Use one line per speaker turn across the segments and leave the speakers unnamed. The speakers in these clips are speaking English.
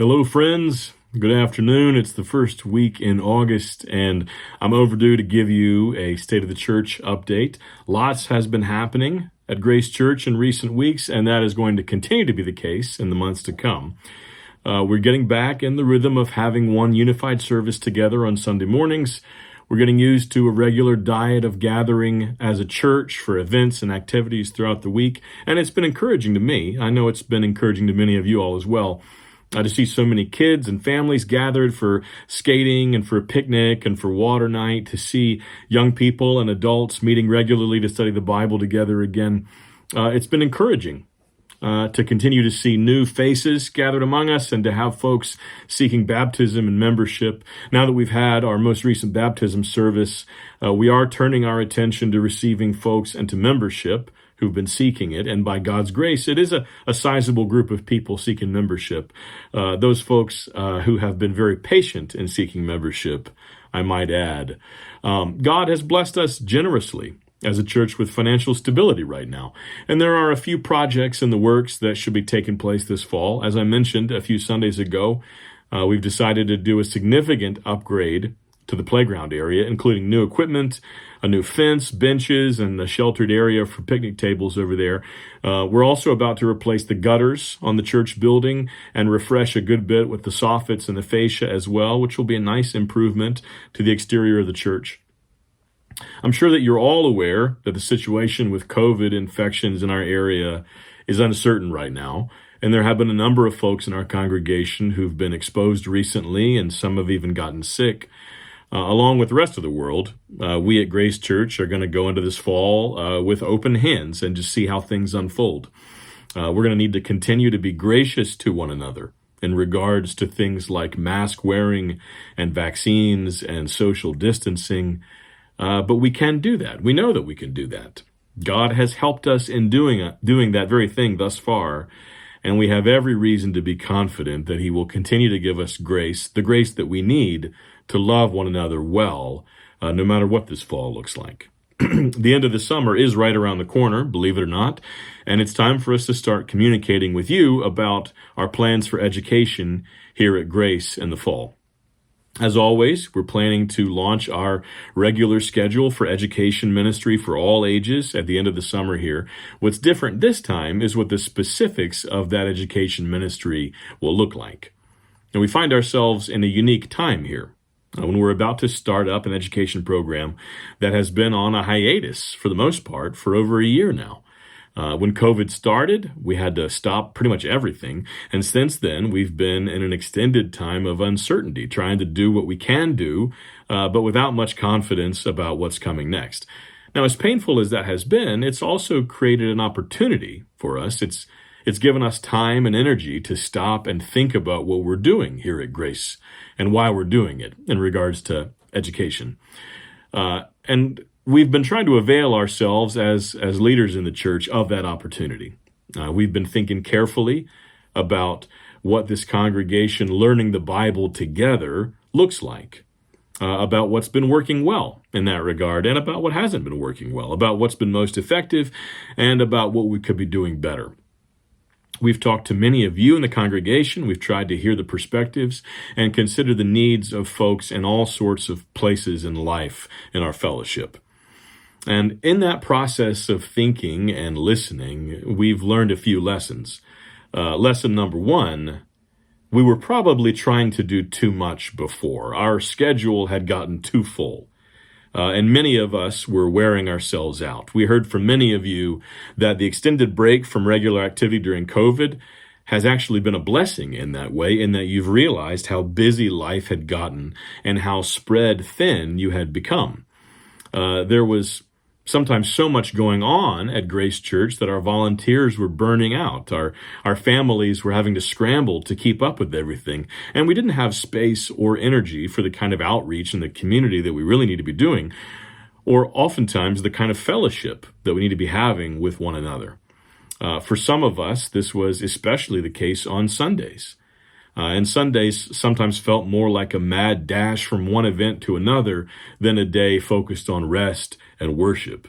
Hello, friends. Good afternoon. It's the first week in August, and I'm overdue to give you a State of the Church update. Lots has been happening at Grace Church in recent weeks, and that is going to continue to be the case in the months to come. We're getting back in the rhythm of having one unified service together on Sunday mornings. We're getting used to a regular diet of gathering as a church for events and activities throughout the week, and it's been encouraging to me. I know it's been encouraging to many of you all as well. To see so many kids and families gathered for skating and for a picnic and for water night, to see young people and adults meeting regularly to study the Bible together again. It's been encouraging to continue to see new faces gathered among us and to have folks seeking baptism and membership. Now that we've had our most recent baptism service, we are turning our attention to receiving folks into membership who've been seeking it, and by God's grace, it is a sizable group of people seeking membership. Those folks who have been very patient in seeking membership, I might add. God has blessed us generously as a church with financial stability right now, and there are a few projects in the works that should be taking place this fall. As I mentioned a few Sundays ago, we've decided to do a significant upgrade to the playground area, including new equipment, a new fence, benches, and a sheltered area for picnic tables over there. We're also about to replace the gutters on the church building and refresh a good bit with the soffits and the fascia as well, which will be a nice improvement to the exterior of the church. I'm sure that you're all aware that the situation with COVID infections in our area is uncertain right now. And there have been a number of folks in our congregation who've been exposed recently, and some have even gotten sick. Along with the rest of the world, we at Grace Church are going to go into this fall with open hands and just see how things unfold. We're going to need to continue to be gracious to one another in regards to things like mask wearing and vaccines and social distancing. But we can do that. We know that we can do that. God has helped us in doing that very thing thus far, and we have every reason to be confident that He will continue to give us grace, the grace that we need to love one another well, no matter what this fall looks like. The end of the summer is right around the corner, believe it or not, and it's time for us to start communicating with you about our plans for education here at Grace in the fall. As always, we're planning to launch our regular schedule for education ministry for all ages at the end of the summer here. What's different this time is what the specifics of that education ministry will look like. And we find ourselves in a unique time here, when we're about to start up an education program that has been on a hiatus, for the most part, for over a year now. When COVID started, we had to stop pretty much everything, and since then, we've been in an extended time of uncertainty, trying to do what we can do, but without much confidence about what's coming next. Now, as painful as that has been, it's also created an opportunity for us. It's given us time and energy to stop and think about what we're doing here at Grace and why we're doing it in regards to education. And we've been trying to avail ourselves as leaders in the church of that opportunity. We've been thinking carefully about what this congregation learning the Bible together looks like, about what's been working well in that regard, and about what hasn't been working well, about what's been most effective, and about what we could be doing better. We've talked to many of you in the congregation. We've tried to hear the perspectives and consider the needs of folks in all sorts of places in life in our fellowship. And in that process of thinking and listening, we've learned a few lessons. Lesson number one, we were probably trying to do too much before. Our schedule had gotten too full. And many of us were wearing ourselves out. We heard from many of you that the extended break from regular activity during COVID has actually been a blessing in that way, in that you've realized how busy life had gotten and how spread thin you had become. There was sometimes so much going on at Grace Church that our volunteers were burning out. Our families were having to scramble to keep up with everything. And we didn't have space or energy for the kind of outreach in the community that we really need to be doing, or oftentimes the kind of fellowship that we need to be having with one another. For some of us, this was especially the case on Sundays. And Sundays sometimes felt more like a mad dash from one event to another than a day focused on rest and worship.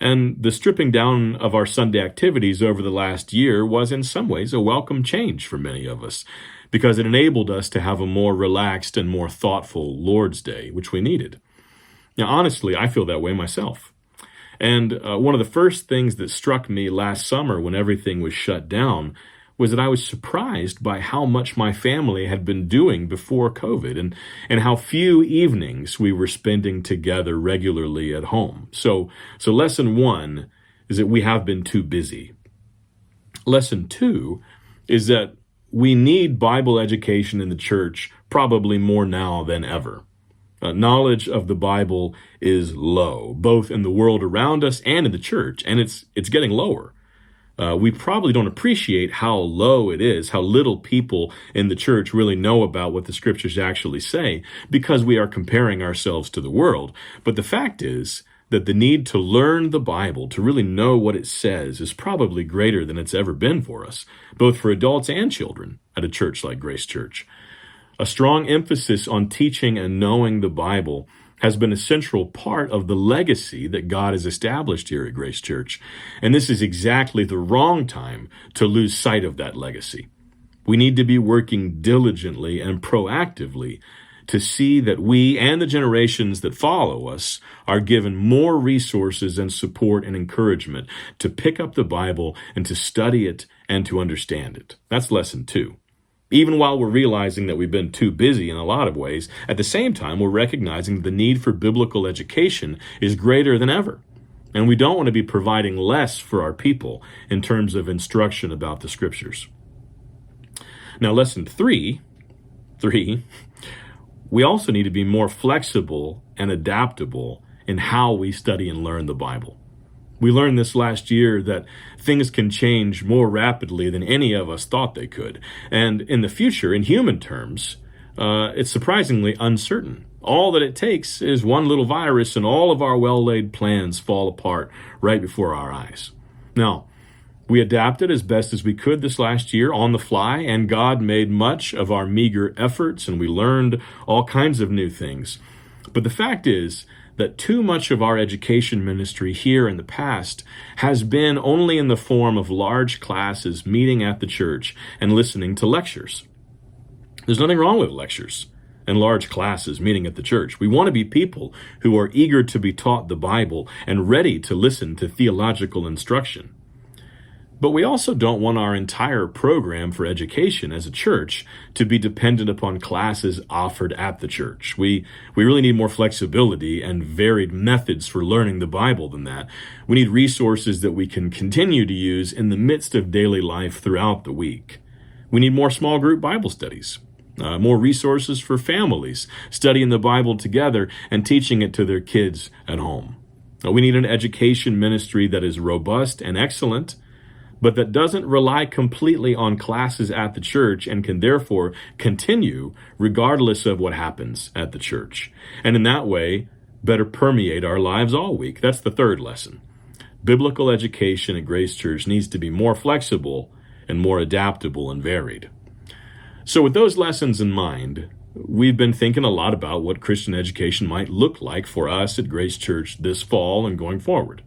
And the stripping down of our Sunday activities over the last year was in some ways a welcome change for many of us, because it enabled us to have a more relaxed and more thoughtful Lord's Day, which we needed. Now, honestly, I feel that way myself. And one of the first things that struck me last summer when everything was shut down was that I was surprised by how much my family had been doing before COVID, and how few evenings we were spending together regularly at home. So lesson one is that we have been too busy. Lesson two is that we need Bible education in the church probably more now than ever. Knowledge of the Bible is low, both in the world around us and in the church, and it's getting lower. We probably don't appreciate how low it is, how little people in the church really know about what the scriptures actually say, because we are comparing ourselves to the world. But the fact is that the need to learn the Bible, to really know what it says, is probably greater than it's ever been for us, both for adults and children at a church like Grace Church. A strong emphasis on teaching and knowing the Bible has been a central part of the legacy that God has established here at Grace Church. And this is exactly the wrong time to lose sight of that legacy. We need to be working diligently and proactively to see that we and the generations that follow us are given more resources and support and encouragement to pick up the Bible and to study it and to understand it. That's lesson two. Even while we're realizing that we've been too busy in a lot of ways, at the same time, we're recognizing the need for biblical education is greater than ever. And we don't want to be providing less for our people in terms of instruction about the scriptures. Now, lesson three, we also need to be more flexible and adaptable in how we study and learn the Bible. We learned this last year that things can change more rapidly than any of us thought they could. And in the future, in human terms, it's surprisingly uncertain. All that it takes is one little virus and all of our well-laid plans fall apart right before our eyes. Now, we adapted as best as we could this last year on the fly, and God made much of our meager efforts, and we learned all kinds of new things. But the fact is that too much of our education ministry here in the past has been only in the form of large classes meeting at the church and listening to lectures. There's nothing wrong with lectures and large classes meeting at the church. We want to be people who are eager to be taught the Bible and ready to listen to theological instruction. But we also don't want our entire program for education as a church to be dependent upon classes offered at the church. We really need more flexibility and varied methods for learning the Bible than that. We need resources that we can continue to use in the midst of daily life throughout the week. We need more small group Bible studies, more resources for families studying the Bible together and teaching it to their kids at home. We need an education ministry that is robust and excellent, but that doesn't rely completely on classes at the church and can therefore continue regardless of what happens at the church. And in that way, better permeate our lives all week. That's the third lesson. Biblical education at Grace Church needs to be more flexible and more adaptable and varied. So with those lessons in mind, we've been thinking a lot about what Christian education might look like for us at Grace Church this fall and going forward.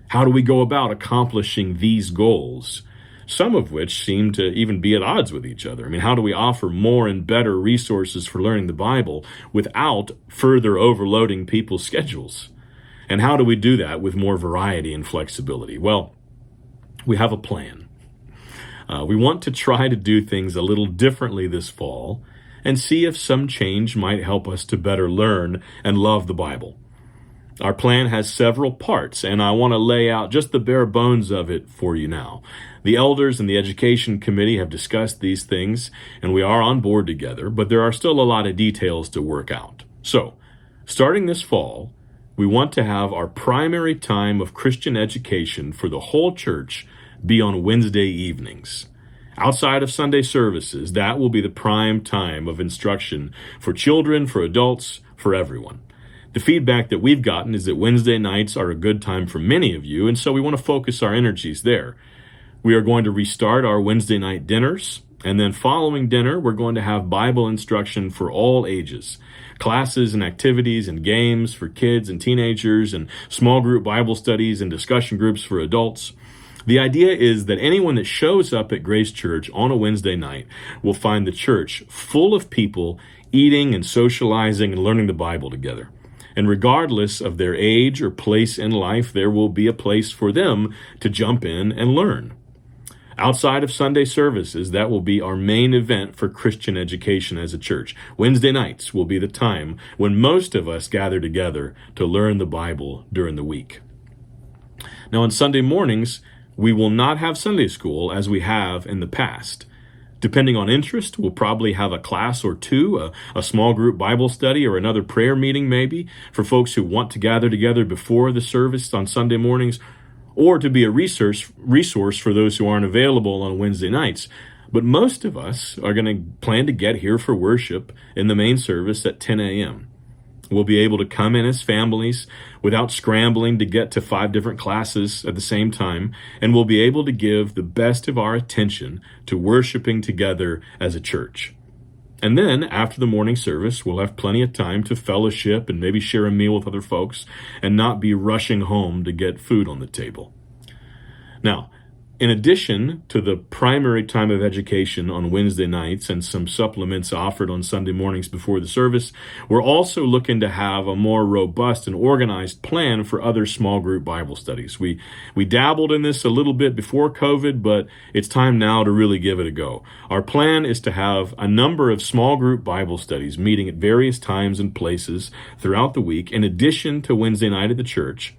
How do we go about accomplishing these goals, some of which seem to even be at odds with each other? I mean, how do we offer more and better resources for learning the Bible without further overloading people's schedules? And how do we do that with more variety and flexibility? Well, we have a plan. We want to try to do things a little differently this fall and see if some change might help us to better learn and love the Bible. Our plan has several parts, and I want to lay out just the bare bones of it for you now. The elders and the education committee have discussed these things, and we are on board together, but there are still a lot of details to work out. So, starting this fall, we want to have our primary time of Christian education for the whole church be on Wednesday evenings. Outside of Sunday services, that will be the prime time of instruction for children, for adults, for everyone. The feedback that we've gotten is that Wednesday nights are a good time for many of you, and so we want to focus our energies there. We are going to restart our Wednesday night dinners, And then following dinner, we're going to have Bible instruction for all ages, classes and activities and games for kids and teenagers, and small group Bible studies and discussion groups for adults. The idea is that anyone that shows up at Grace Church on a Wednesday night will find the church full of people eating and socializing and learning the Bible together. And regardless of their age or place in life, there will be a place for them to jump in and learn. Outside of Sunday services, that will be our main event for Christian education as a church. Wednesday nights will be the time when most of us gather together to learn the Bible during the week. Now, on Sunday mornings, we will not have Sunday school as we have in the past. Depending on interest, we'll probably have a class or two, a small group Bible study, or another prayer meeting maybe for folks who want to gather together before the service on Sunday mornings, or to be a resource for those who aren't available on Wednesday nights. But most of us are going to plan to get here for worship in the main service at 10 a.m. We'll be able to come in as families without scrambling to get to 5 different classes at the same time, and we'll be able to give the best of our attention to worshiping together as a church. And then, after the morning service, we'll have plenty of time to fellowship and maybe share a meal with other folks and not be rushing home to get food on the table. Now, in addition to the primary time of education on Wednesday nights and some supplements offered on Sunday mornings before the service, we're also looking to have a more robust and organized plan for other small group Bible studies. We dabbled in this a little bit before COVID, but it's time now to really give it a go. Our plan is to have a number of small group Bible studies meeting at various times and places throughout the week, in addition to Wednesday night at the church,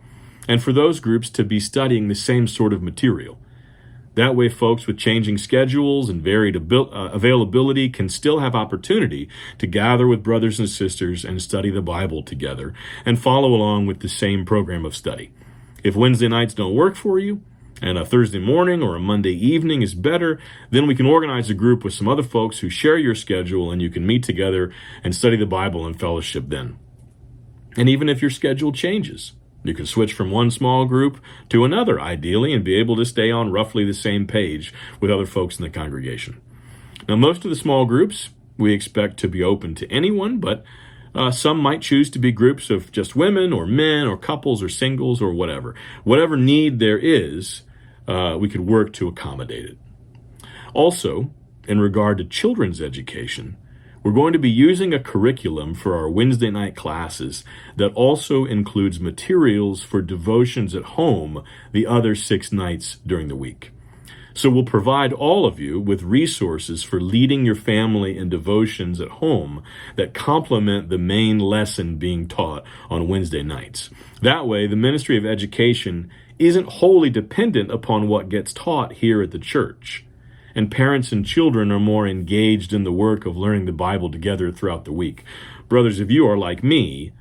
and for those groups to be studying the same sort of material. That way, folks with changing schedules and varied availability can still have opportunity to gather with brothers and sisters and study the Bible together and follow along with the same program of study. If Wednesday nights don't work for you, and a Thursday morning or a Monday evening is better, then we can organize a group with some other folks who share your schedule, and you can meet together and study the Bible and fellowship then. And even if your schedule changes, you can switch from one small group to another, ideally, and be able to stay on roughly the same page with other folks in the congregation. Now, most of the small groups we expect to be open to anyone, but some might choose to be groups of just women or men or couples or singles or whatever. Whatever need there is, we could work to accommodate it. Also, in regard to children's education, we're going to be using a curriculum for our Wednesday night classes that also includes materials for devotions at home the other 6 nights during the week. So we'll provide all of you with resources for leading your family in devotions at home that complement the main lesson being taught on Wednesday nights. That way, the Ministry of Education isn't wholly dependent upon what gets taught here at the church, and parents and children are more engaged in the work of learning the Bible together throughout the week. Brothers, if you are like me,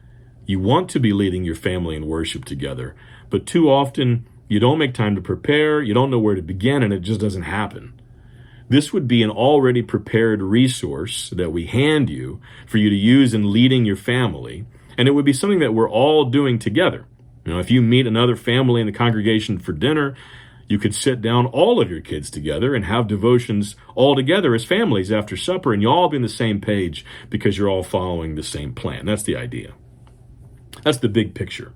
you want to be leading your family in worship together, but too often you don't make time to prepare, you don't know where to begin, and it just doesn't happen. This would be an already prepared resource that we hand you for you to use in leading your family, and it would be something that we're all doing together. If you meet another family in the congregation for dinner, you could sit down all of your kids together and have devotions all together as families after supper, and you'll all be on the same page because you're all following the same plan. That's the idea. That's the big picture.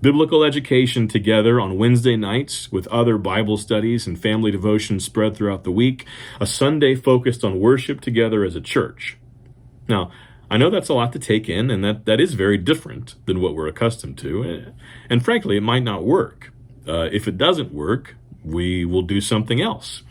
Biblical education together on Wednesday nights with other Bible studies and family devotions spread throughout the week. A Sunday focused on worship together as a church. Now, I know that's a lot to take in, and that is very different than what we're accustomed to. And frankly, it might not work. If it doesn't work, we will do something else.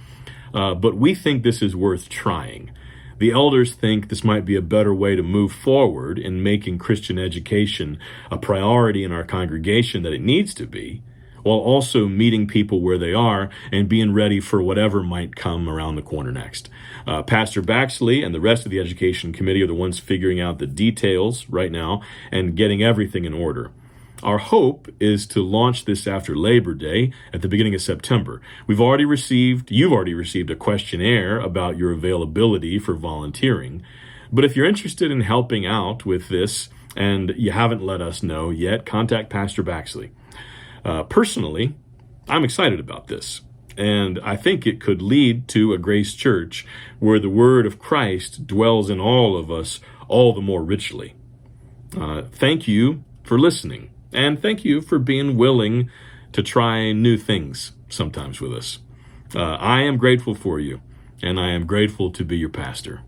But we think this is worth trying. The elders think this might be a better way to move forward in making Christian education a priority in our congregation that it needs to be, while also meeting people where they are and being ready for whatever might come around the corner next. Pastor Baxley and the rest of the education committee are the ones figuring out the details right now and getting everything in order. Our hope is to launch this after Labor Day at the beginning of September. You've already received a questionnaire about your availability for volunteering. But if you're interested in helping out with this and you haven't let us know yet, contact Pastor Baxley. Personally, I'm excited about this. And I think it could lead to a Grace Church where the word of Christ dwells in all of us all the more richly. Thank you for listening, and thank you for being willing to try new things sometimes with us. I am grateful for you, and I am grateful to be your pastor.